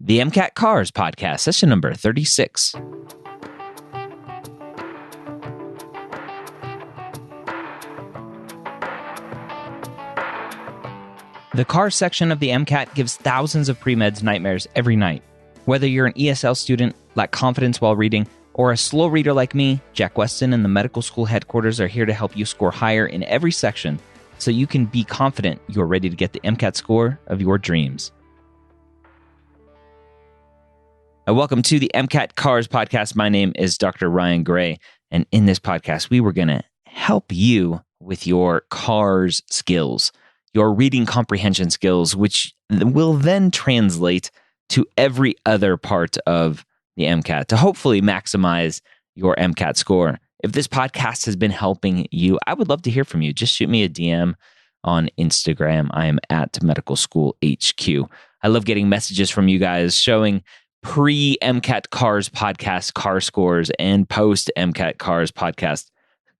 the MCAT Cars podcast, session number 36. The Cars section of the MCAT gives thousands of pre-meds nightmares every night. Whether you're an ESL student, lack confidence while reading, or a slow reader like me, Jack Westin and the medical school headquarters are here to help you score higher in every section so you can be confident you're ready to get the MCAT score of your dreams. Welcome to the MCAT Cars podcast. My name is Dr. Ryan Gray, and in this podcast, we were going to help you with your cars skills, your reading comprehension skills, which will then translate to every other part of the MCAT to hopefully maximize your MCAT score. If this podcast has been helping you, I would love to hear from you. Just shoot me a DM on Instagram. I am at Medical School HQ. I love getting messages from you guys showing pre-MCAT Cars podcast car scores and post-MCAT Cars podcast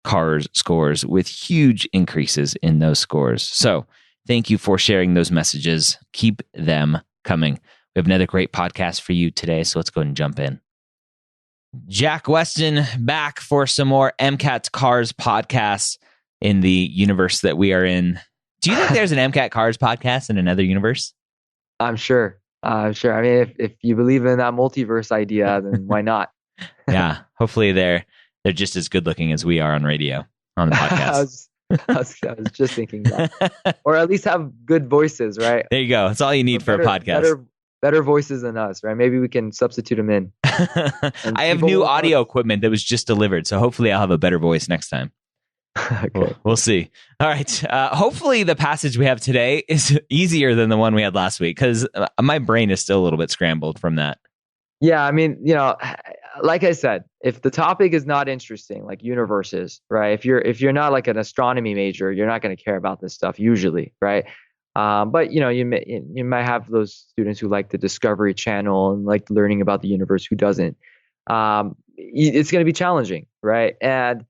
cars scores with huge increases in those scores. So thank you for sharing those messages. Keep them coming. We have another great podcast for you today, so let's go ahead and jump in. Jack Westin back for some more MCAT Cars podcasts in the universe that we are in. Do you think there's an MCAT Cars podcast in another universe? I'm sure. I mean, if you believe in that multiverse idea, then why not? Yeah, hopefully they're just as good looking as we are on radio on the podcast. I was just thinking that. Or at least have good voices, right? There you go. That's all you need for a podcast. Better voices than us, right? Maybe we can substitute them in. I have new audio equipment that was just delivered, so hopefully I'll have a better voice next time. Okay. We'll see. All right. Hopefully the passage we have today is easier than the one we had last week, because my brain is still a little bit scrambled from that. Yeah, I mean, like I said, if the topic is not interesting, like universes, right? If you're not like an astronomy major, you're not going to care about this stuff usually, right? But you might have those students who like the Discovery Channel and like learning about the universe. Who doesn't? It's going to be challenging, right? And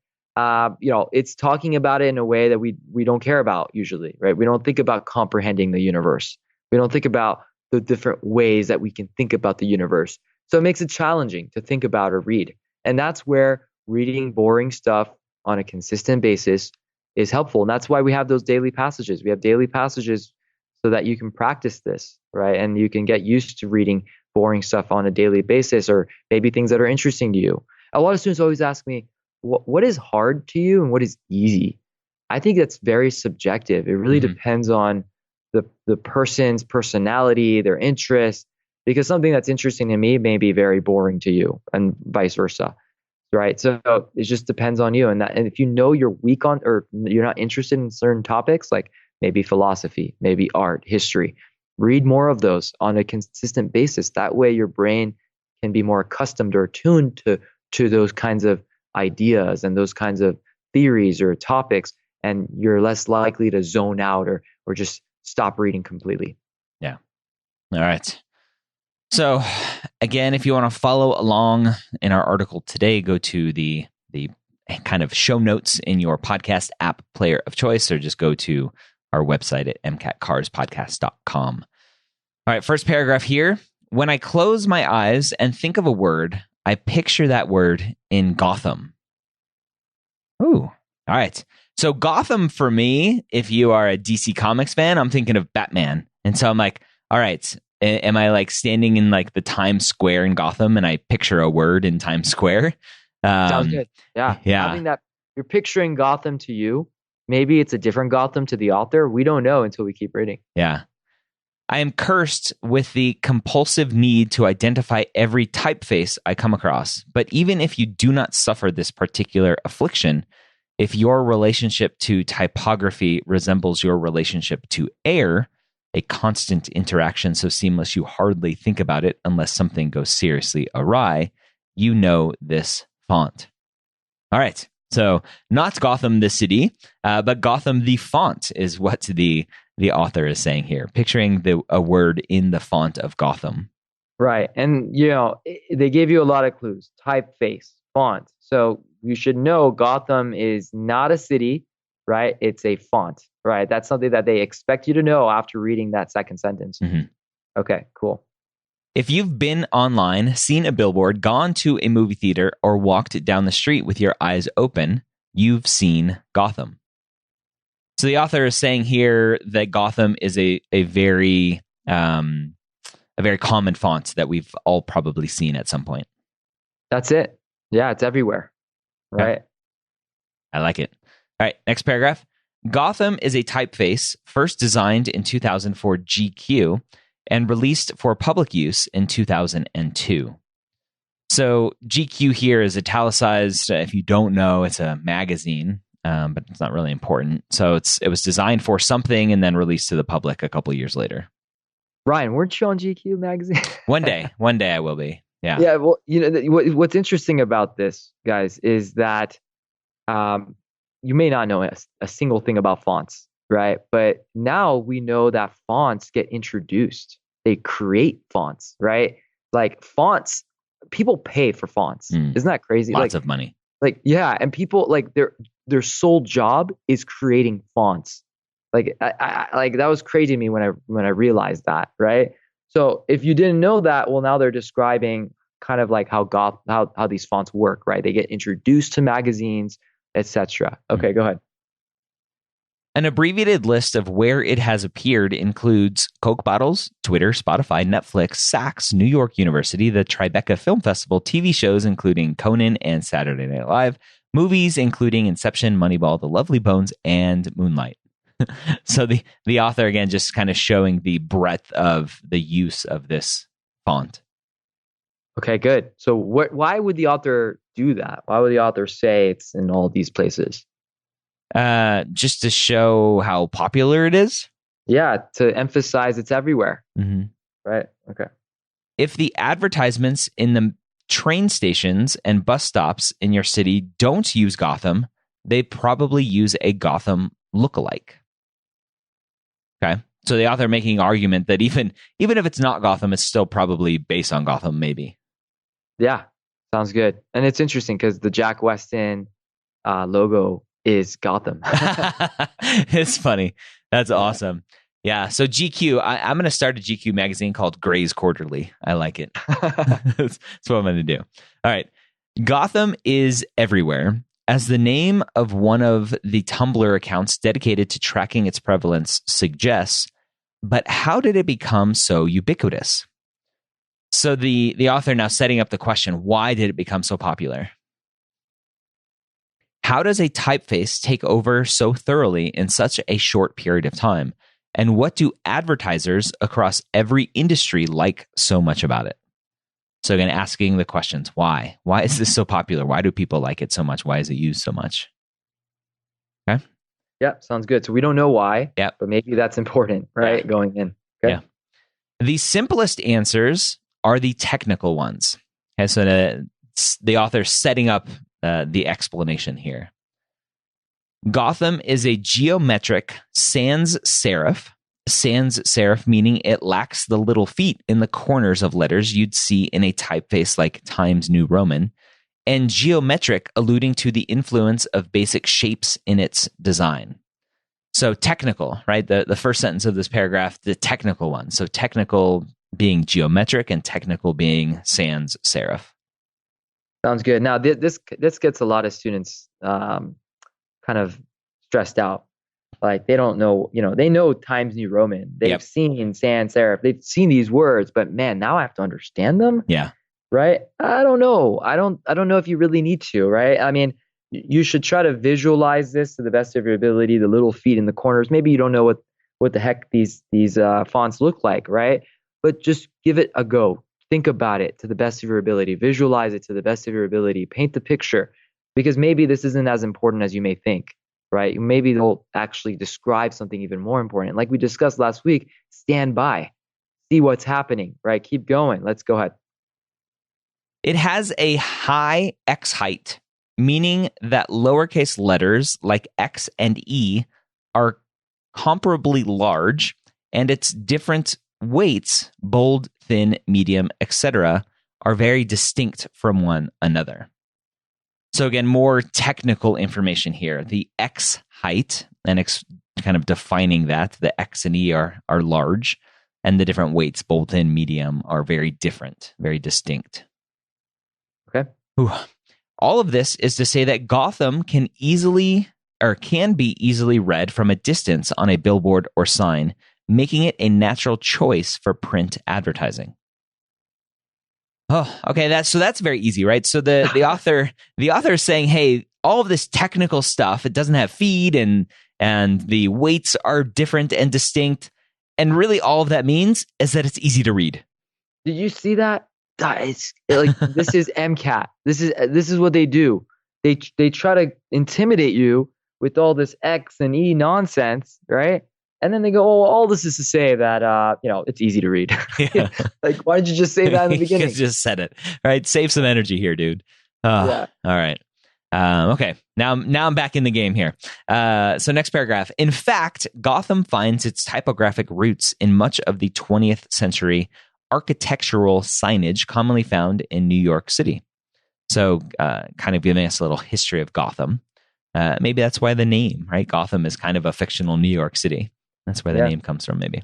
it's talking about it in a way that we don't care about usually, right? We don't think about comprehending the universe. We don't think about the different ways that we can think about the universe. So it makes it challenging to think about or read. And that's where reading boring stuff on a consistent basis is helpful. And that's why we have those daily passages. We have daily passages so that you can practice this, right? And you can get used to reading boring stuff on a daily basis, or maybe things that are interesting to you. A lot of students always ask me, what is hard to you and what is easy? I think that's very subjective. It really depends on the person's personality, their interests, because something that's interesting to me may be very boring to you, and vice versa, right? So it just depends on you. And if you know you're weak on, or you're not interested in certain topics, like maybe philosophy, maybe art, history, read more of those on a consistent basis. That way your brain can be more accustomed or attuned to those kinds of ideas and those kinds of theories or topics, and you're less likely to zone out or just stop reading completely. Yeah. All right. So again, if you want to follow along in our article today, go to the kind of show notes in your podcast app player of choice, or just go to our website at mcatcarspodcast.com. All right, first paragraph here. When I close my eyes and think of a word, I picture that word in Gotham. Ooh, all right. So Gotham for me, if you are a DC Comics fan, I'm thinking of Batman. And so I'm like, all right, am I like standing in like the Times Square in Gotham and I picture a word in Times Square? Sounds good. Yeah. Having that, you're picturing Gotham to you. Maybe it's a different Gotham to the author. We don't know until we keep reading. Yeah. I am cursed with the compulsive need to identify every typeface I come across. But even if you do not suffer this particular affliction, if your relationship to typography resembles your relationship to air, a constant interaction so seamless you hardly think about it unless something goes seriously awry, you know this font. All right. So not Gotham the city, but Gotham the font is what the author is saying here, picturing a word in the font of Gotham. Right. And, they gave you a lot of clues. Typeface, font. So you should know Gotham is not a city, right? It's a font, right? That's something that they expect you to know after reading that second sentence. Mm-hmm. Okay, cool. If you've been online, seen a billboard, gone to a movie theater, or walked down the street with your eyes open, you've seen Gotham. So the author is saying here that Gotham is a very common font that we've all probably seen at some point. That's it. Yeah, it's everywhere. Right. Okay. I like it. All right, next paragraph. Gotham is a typeface first designed in 2000 for GQ and released for public use in 2002. So GQ here is italicized. If you don't know, it's a magazine, but it's not really important. So it was designed for something and then released to the public a couple of years later. Ryan, weren't you on GQ magazine? One day I will be. Yeah. Yeah. Well, what's interesting about this, guys, is that you may not know a single thing about fonts, right? But now we know that fonts get introduced. They create fonts, right? Like fonts, people pay for fonts. Isn't that crazy? Lots of money. Yeah, and people like their sole job is creating fonts. Like I that was crazy to me when I realized that, right? So if you didn't know that, well, now they're describing kind of like how these fonts work, right? They get introduced to magazines, etc. Okay, go ahead. An abbreviated list of where it has appeared includes Coke bottles, Twitter, Spotify, Netflix, Saks, New York University, the Tribeca Film Festival, TV shows including Conan and Saturday Night Live, movies including Inception, Moneyball, The Lovely Bones, and Moonlight. So the author, again, just kind of showing the breadth of the use of this font. Okay, good. So why would the author do that? Why would the author say it's in all these places? Just to show how popular it is. Yeah, to emphasize it's everywhere. Mm-hmm. Right? Okay. If the advertisements in the train stations and bus stops in your city don't use Gotham, they probably use a Gotham lookalike. Okay. So the author making an argument that even if it's not Gotham, it's still probably based on Gotham, maybe. Yeah, sounds good. And it's interesting because the Jack Westin logo is Gotham. It's funny. That's awesome. Yeah. So GQ, I'm going to start a GQ magazine called Gray's Quarterly. I like it. That's what I'm going to do. All right. Gotham is everywhere. As the name of one of the Tumblr accounts dedicated to tracking its prevalence suggests, but how did it become so ubiquitous? So the author now setting up the question, why did it become so popular? How does a typeface take over so thoroughly in such a short period of time? And what do advertisers across every industry like so much about it? So again, asking the questions, why? Why is this so popular? Why do people like it so much? Why is it used so much? Okay. Yeah, sounds good. So we don't know why, yeah, but maybe that's important, right? Yeah. Going in. Okay. Yeah. The simplest answers are the technical ones. Okay, so the author's setting up the explanation here. Gotham is a geometric sans serif. Sans serif meaning it lacks the little feet in the corners of letters you'd see in a typeface like Times New Roman, and geometric alluding to the influence of basic shapes in its design. So technical, right? The first sentence of this paragraph, the technical one. So technical being geometric and technical being sans serif. Sounds good. Now this gets a lot of students kind of stressed out. Like they don't know, they know Times New Roman. They've seen sans serif. They've seen these words, but man, now I have to understand them. Yeah. Right? I don't know. I don't know if you really need to, right? I mean, you should try to visualize this to the best of your ability, the little feet in the corners. Maybe you don't know what the heck these fonts look like, right? But just give it a go. Think about it to the best of your ability. Visualize it to the best of your ability. Paint the picture, because maybe this isn't as important as you may think, right? Maybe they'll actually describe something even more important. Like we discussed last week, stand by, see what's happening, right? Keep going. Let's go ahead. It has a high X height, meaning that lowercase letters like X and E are comparably large, and its different weights, bold, thin, medium, etc., are very distinct from one another. So again, more technical information here. The X height, and kind of defining that, the X and E are large. and the different weights, both in medium, are very different, very distinct. Okay. Ooh. All of this is to say that Gotham can be easily read from a distance on a billboard or sign, making it a natural choice for print advertising. Oh, okay. That's very easy, right? So the author is saying, hey, all of this technical stuff, it doesn't have feed and the weights are different and distinct. And really all of that means is that it's easy to read. Did you see that? It's like this is MCAT. This is what they do. They try to intimidate you with all this X and E nonsense, right? And then they go, "Oh, all this is to say that it's easy to read." Yeah. Like, why did you just say that in the beginning? You just said it, right? Save some energy here, dude. Yeah. All right. Okay. Now I'm back in the game here. So next paragraph. In fact, Gotham finds its typographic roots in much of the 20th century architectural signage commonly found in New York City. So kind of giving us a little history of Gotham. Maybe that's why the name, right? Gotham is kind of a fictional New York City. That's where the name comes from, maybe.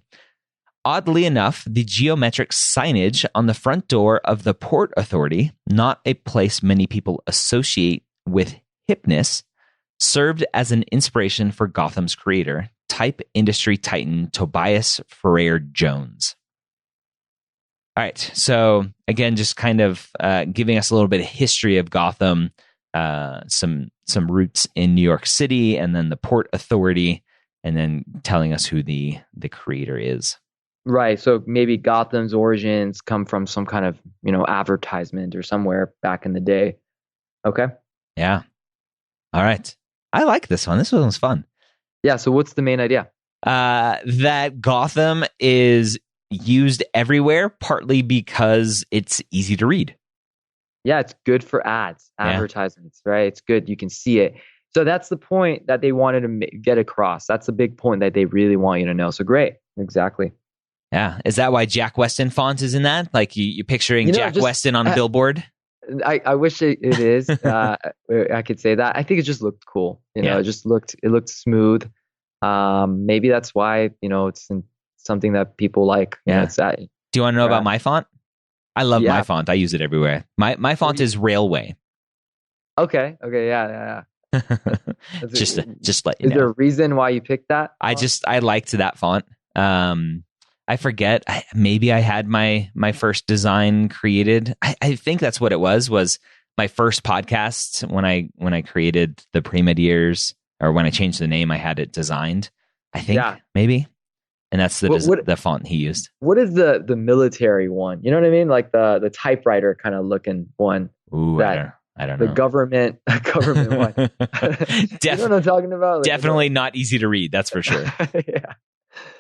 Oddly enough, the geometric signage on the front door of the Port Authority, not a place many people associate with hipness, served as an inspiration for Gotham's creator, type industry titan Tobias Ferrer Jones. All right, so again, just kind of giving us a little bit of history of Gotham, some roots in New York City, and then the Port Authority, and then telling us who the creator is. Right. So maybe Gotham's origins come from some kind of, advertisement or somewhere back in the day. Okay. Yeah. All right. I like this one. This one was fun. Yeah. So what's the main idea? That Gotham is used everywhere, partly because it's easy to read. Yeah. It's good for advertisements, right? It's good. You can see it. So that's the point that they wanted to get across. That's the big point that they really want you to know. So great. Exactly. Yeah. Is that why Jack Westin font is in that? Like you're picturing Jack Westin on a billboard? I wish it is. I could say that. I think it just looked cool. It looked smooth. Maybe that's why, it's something that people like. Yeah. Do you want to know about my font? I love my font. I use it everywhere. My font is Railway. Okay. Yeah. just let you know. Is there a reason why you picked that font? I liked that font. I forget. Maybe I had my first design created. I think that's what it was my first podcast when I created the Pre-Med years, or when I changed the name, I had it designed. I think maybe, and that's the font he used. What is the military one? You know what I mean? Like the typewriter kind of looking one. Ooh, I don't know. The government one. You know what I'm talking about? Definitely not easy to read. That's for sure. Yeah.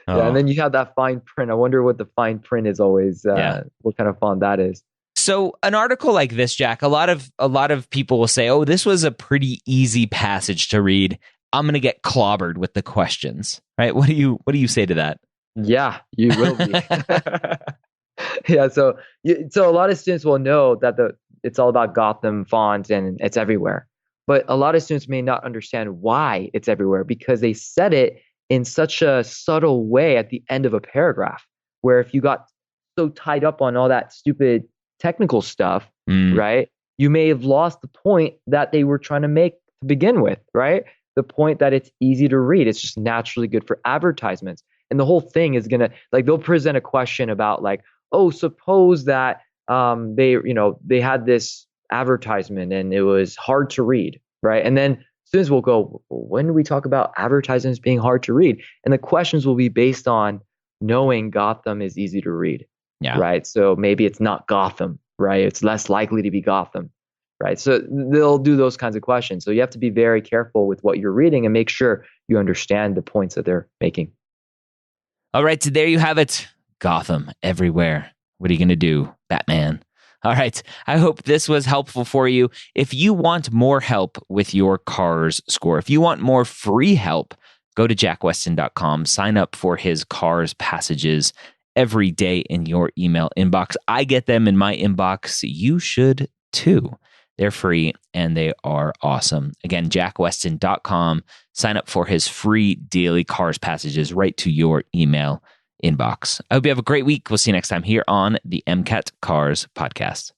Oh. Yeah, and then you have that fine print. I wonder what the fine print is always. What kind of font that is. So an article like this, Jack, a lot of people will say, "Oh, this was a pretty easy passage to read. I'm going to get clobbered with the questions." Right? What do you say to that? Yeah, you will be. Yeah. So a lot of students will know that it's all about Gotham font and it's everywhere, but a lot of students may not understand why it's everywhere because they said it in such a subtle way at the end of a paragraph, where if you got so tied up on all that stupid technical stuff, right, you may have lost the point that they were trying to make to begin with, right? The point that it's easy to read. It's just naturally good for advertisements. And the whole thing is they'll present a question about like, oh, suppose that they had this advertisement and it was hard to read, right? And then students will go, when do we talk about advertisements being hard to read? And the questions will be based on knowing Gotham is easy to read, right? So maybe it's not Gotham, right? It's less likely to be Gotham, right? So they'll do those kinds of questions. So you have to be very careful with what you're reading and make sure you understand the points that they're making. All right, so there you have it. Gotham everywhere. What are you going to do, Batman? All right. I hope this was helpful for you. If you want more help with your CARS score, if you want more free help, go to jackwestin.com, sign up for his CARS passages every day in your email inbox. I get them in my inbox. You should too. They're free and they are awesome. Again, jackwestin.com, sign up for his free daily CARS passages right to your email inbox. I hope you have a great week. We'll see you next time here on the MCAT Cars podcast.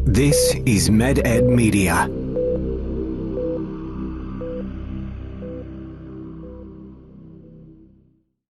This is MedEd Media.